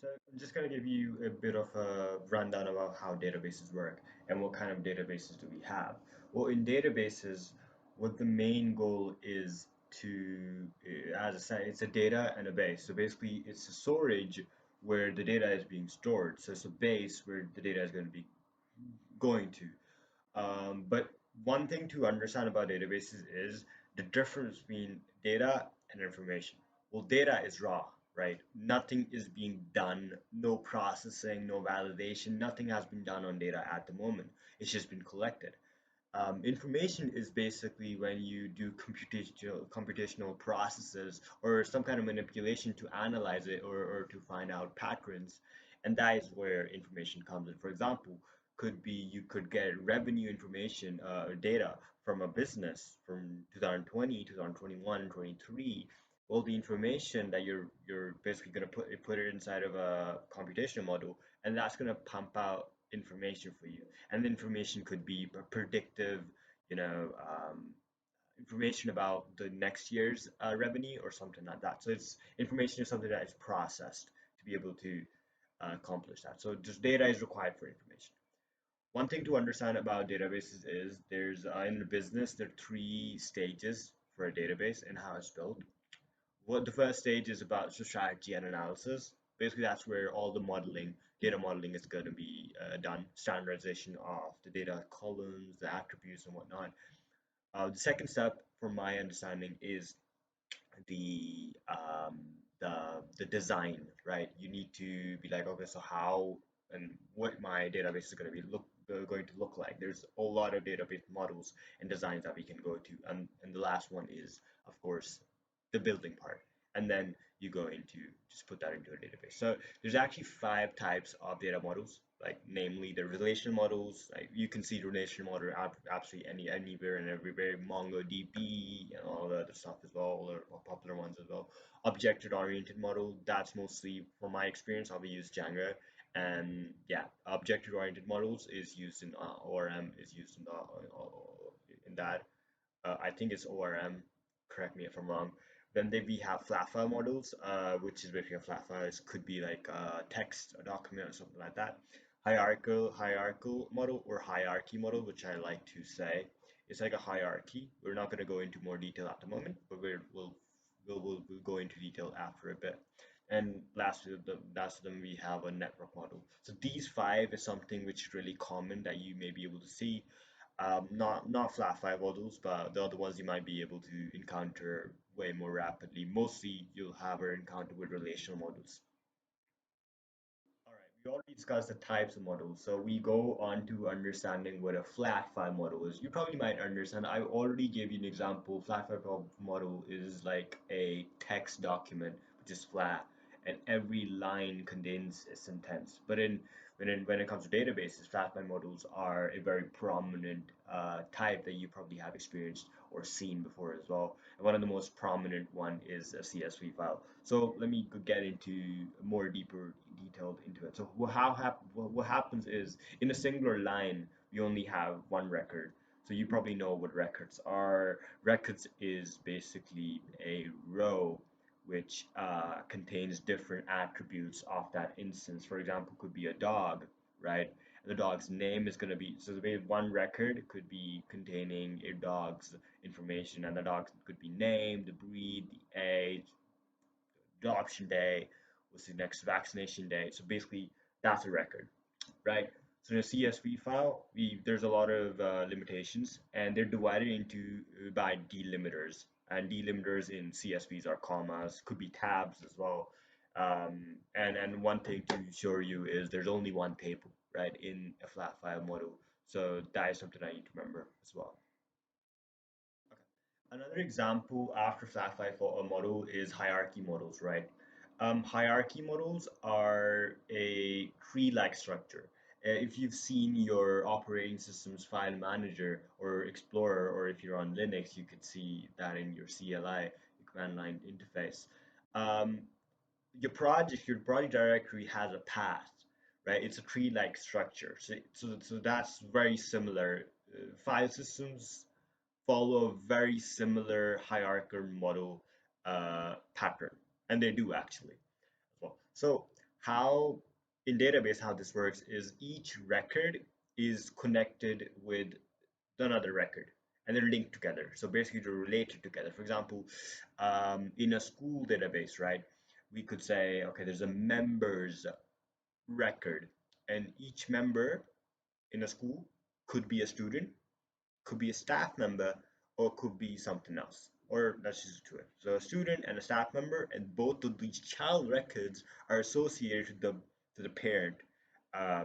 So I'm just going to give you a bit of a rundown about how databases work and what kind of databases do we have. Well, in databases, what the main goal is to, as I said, it's a data and a base. So basically, it's a storage where the data is being stored. So it's a base where the data is going to be going to. But one thing to understand about databases is the difference between data and information. Well, data is raw, right? Nothing is being done, no processing, no validation, nothing has been done on data at the moment. It's just been collected. Information is basically when you do computational processes or some kind of manipulation to analyze it or to find out patterns, and that is where information comes in. For example, could be you could get revenue information or data from a business from 2020, 2021, 23. Well, the information that you're basically going to put it inside of a computational model, and that's going to pump out information for you. And the information could be predictive, you know, information about the next year's revenue or something like that. So it's information is something that is processed to be able to accomplish that. So just data is required for information. One thing to understand about databases is there's in the business there are three stages for a database and how it's built. What the first stage is about strategy and analysis. Basically, that's where all the modeling, data modeling is going to be done, standardization of the data columns, the attributes, and whatnot. The second step, from my understanding, is the um, the design, right? You need to be like, okay, so how and what my database is going to be going to look like. There's a lot of database models and designs that we can go to, and the last one is, of course, the building part, and then you go into just put that into a database. So there's actually five types of data models, like namely the relational models. Like you can see relational model absolutely anywhere and everywhere, MongoDB and all the other stuff as well, all the popular ones as well. Object-oriented model, that's mostly from my experience, I'll be used Django. And yeah, object-oriented models is used in ORM is used in that. I think it's ORM. Correct me if I'm wrong. Then we have flat file models, which is basically a flat file. It could be like a text, a document, or something like that. Hierarchical model or hierarchy model, which I like to say, it's like a hierarchy. We're not going to go into more detail at the moment, but we'll go into detail after a bit. And last of them, we have a network model. So these five is something which is really common that you may be able to see, not flat five models, but the other ones you might be able to encounter way more rapidly. Mostly you'll have an encounter with relational models. All right, we already discussed the types of models, so we go on to understanding what a flat file model is. You probably might understand. I already gave you an example. Flat file model is like a text document which is flat, and every line contains a sentence. But when it comes to databases, flat file models are a very prominent type that you probably have experienced or seen before as well. And one of the most prominent one is a CSV file. So let me get into more deeper detailed into it. So what happens is in a singular line, we only have one record. So you probably know what records are. Records is basically a row which contains different attributes of that instance. For example, could be a dog, right? The dog's name is going to be, so the one record could be containing a dog's information, and the dog could be name, the breed, the age, adoption day, what's the next vaccination day. So basically, that's a record, right? So in a CSV file, there's a lot of limitations, and they're divided into by delimiters. And delimiters in CSVs are commas, could be tabs as well. And one thing to assure you is there's only one table, right, in a flat file model. So that is something I need to remember as well. Okay. Another example after flat file model is hierarchy models, right? Hierarchy models are a tree-like structure. If you've seen your operating system's file manager or Explorer, or if you're on Linux, you could see that in your CLI, your command line interface. Um, your project directory has a path, right? It's a tree-like structure. So that's very similar. File systems follow a very similar hierarchical model pattern, and they do actually as well. So how in database how this works is each record is connected with another record and they're linked together. So basically they're related together. For example, in a school database, right, we could say, okay, there's a members record, and each member in a school could be a student, could be a staff member, or could be something else. Or let's just do it. So a student and a staff member, and both of these child records are associated to the parent uh,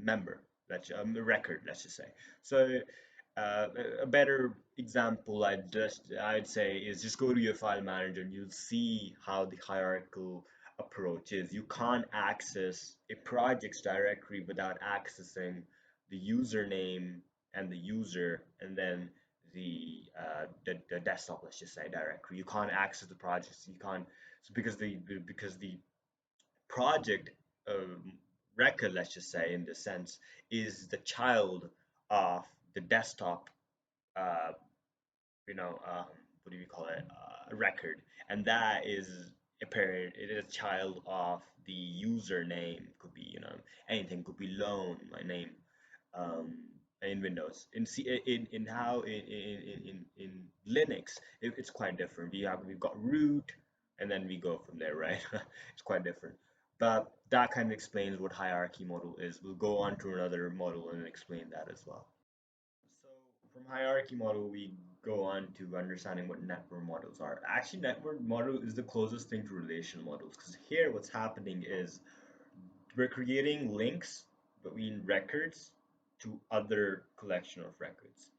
member, let's record, let's just say. So a better example I'd say is just go to your file manager and you'll see how the hierarchical approach is. You can't access a projects directory without accessing the username and the user and then the desktop, let's just say, directory. You can't access the projects. You can't, so because the project um, record, let's just say, in this sense, is the child of the desktop, uh, what do we call it, record, and that is a parent. It is a child of the username. Could be anything. Could be loan, my name, um, in Windows. In how in Linux, it's quite different. We've got root, and then we go from there, right? It's quite different. But that kind of explains what hierarchy model is. We'll go on to another model and explain that as well. So from hierarchy model, we go on to understanding what network models are. Actually, network model is the closest thing to relational models because here what's happening is we're creating links between records to other collection of records.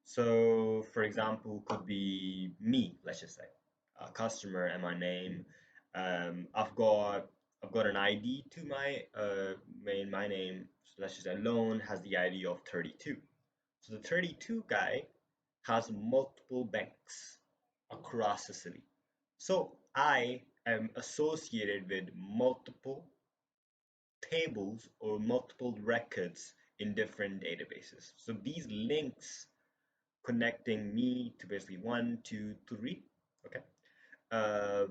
So, for example, could be me, let's just say, a customer and my name. I've got an ID to my name. So let's just say loan has the ID of 32. So the 32 guy has multiple banks across the city. So I am associated with multiple tables or multiple records in different databases. So these links connecting me to basically one, two, three, okay, uh,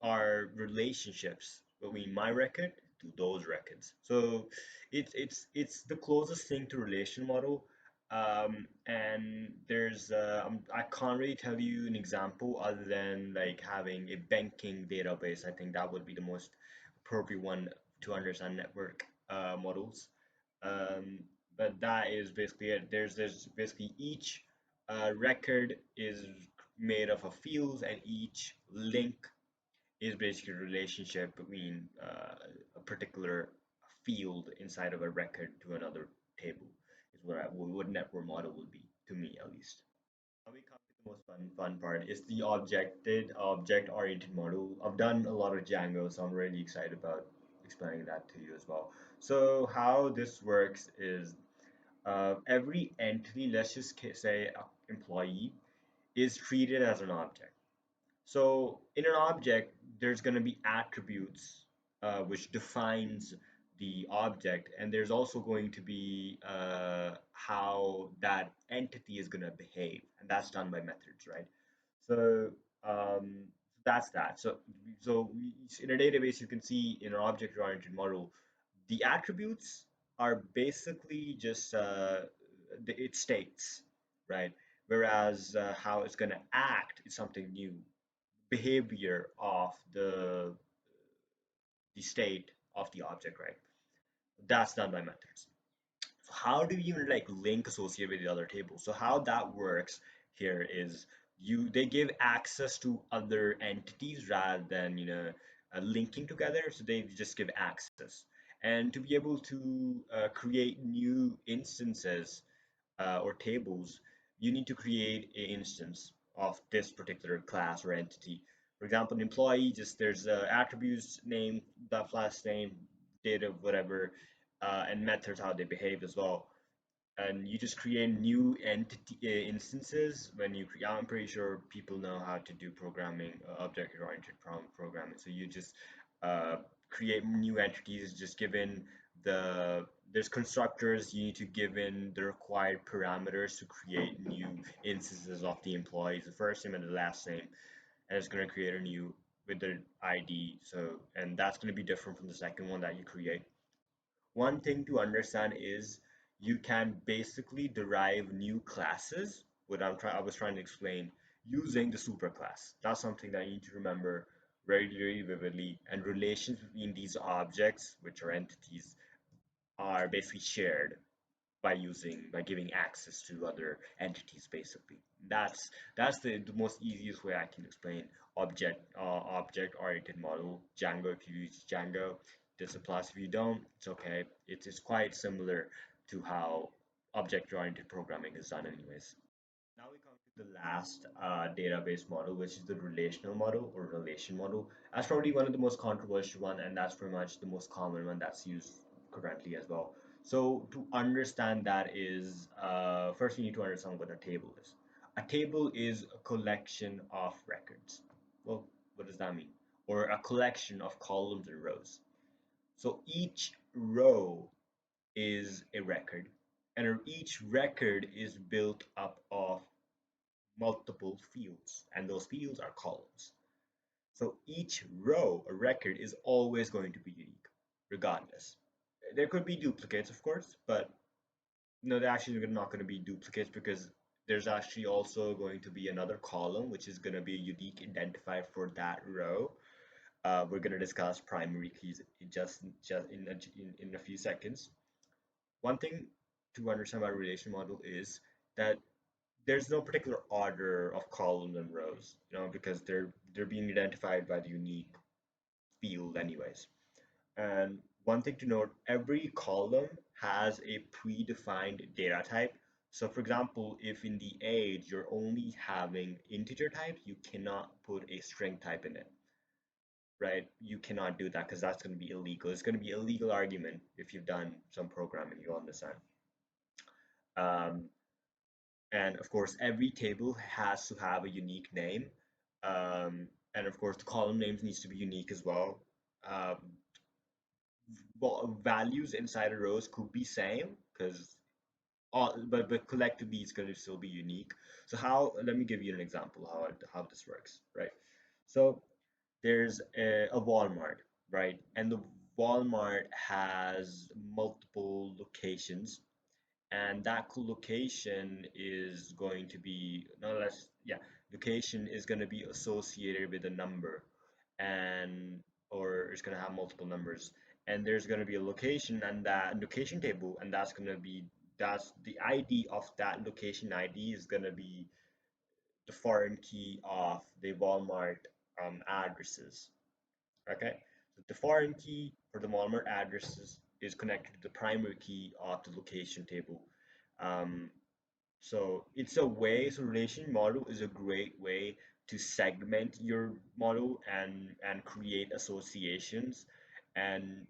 are relationships between my record to those records. So it's the closest thing to relation model. And I can't really tell you an example other than like having a banking database. I think that would be the most appropriate one to understand network models. Um, but that is basically it. There's basically each record is made of a fields, and each link is basically a relationship between a particular field inside of a record to another table is what network model would be to me at least. Now we come to the most fun part is the object-oriented model. I've done a lot of Django, so I'm really excited about explaining that to you as well. So how this works is every entity, let's just say employee, is treated as an object. So in an object, there's going to be attributes which defines the object, and there's also going to be how that entity is going to behave, and that's done by methods, right? So um, that's that. In a database, you can see in an object-oriented model, the attributes are basically just it states, right? Whereas how it's going to act is something new behavior of the state of the object, right? That's done by methods. So how do you like link associated with the other table? So how that works here is they give access to other entities rather than linking together. So they just give access, and to be able to create new instances or tables, you need to create an instance of this particular class or entity. For example, an employee, just there's attributes, name, that last name, data, whatever, and methods how they behave as well. And you just create new entity instances when you create. I'm pretty sure people know how to do programming, object-oriented programming. So you just uh, create new entities, just given there's constructors. You need to give in the required parameters to create new instances of the employees, the first name and the last name, and it's going to create a new with the ID. So, and that's going to be different from the second one that you create. One thing to understand is you can basically derive new classes, I was trying to explain, using the superclass. That's something that you need to remember very, very vividly. And relations between these objects, which are entities, are basically shared by giving access to other entities basically. That's the most easiest way I can explain object oriented model. Django, if you use Django, this applies. If you don't, it's okay. It's quite similar to how object oriented programming is done anyways. Now we come to the last database model, which is the relational model or relation model. That's probably one of the most controversial one, and that's pretty much the most common one that's used currently as well. So to understand that is, first you need to understand what a table is. A table is a collection of records. Well, what does that mean? Or a collection of columns and rows. So each row is a record, and each record is built up of multiple fields, and those fields are columns. So each row, a record, is always going to be unique, regardless. There could be duplicates, of course, but no, they're actually not going to be duplicates because there's actually also going to be another column, which is going to be a unique identifier for that row. We're going to discuss primary keys in a few seconds. One thing to understand about relational model is that there's no particular order of columns and rows, because they're being identified by the unique field anyways. And one thing to note, every column has a predefined data type. So for example, if in the age you're only having integer types, you cannot put a string type in it, right? You cannot do that because that's going to be illegal. It's going to be a legal argument if you've done some programming, you'll understand. Um, And of course, every table has to have a unique name. And of course, the column names needs to be unique as well. Um, Values inside the rows could be same because all, but collectively it's going to still be unique. So how? Let me give you an example how this works, right? So there's a Walmart, right? And the Walmart has multiple locations, and that location is going to be no less, yeah, location is going to be associated with a number, and or it's going to have multiple numbers, and there's going to be a location and that location table, and that's the ID of that location. ID is going to be the foreign key of the Walmart addresses. Okay, so the foreign key for the Walmart addresses is connected to the primary key of the location table. um, so it's a way, so relation model is a great way to segment your model and create associations and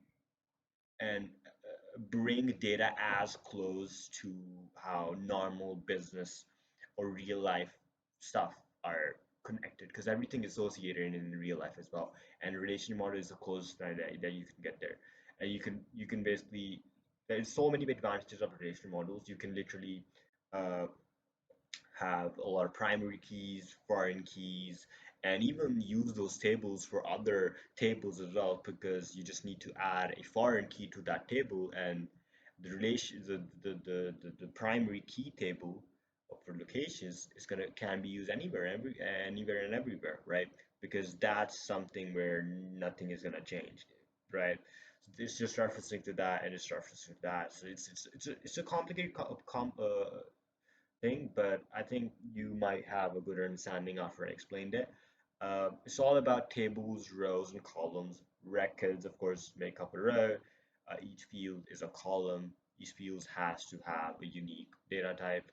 bring data as close to how normal business or real life stuff are connected, because everything is associated in real life as well, and relation model is the closest that you can get there. And you can basically, there's so many advantages of relation models. You can literally uh, have a lot of primary keys, foreign keys, and even use those tables for other tables as well, because you just need to add a foreign key to that table, and the primary key table for locations is gonna can be used anywhere and everywhere, right? Because that's something where nothing is gonna change, right? So it's just referencing to that and it's referencing to that. So it's a complicated thing, but I think you might have a good understanding after I explained it. It's all about tables, rows, and columns. Records, of course, make up a row. Each field is a column. Each field has to have a unique data type,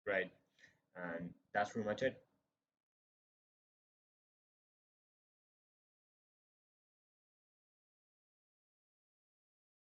right? And that's pretty much it.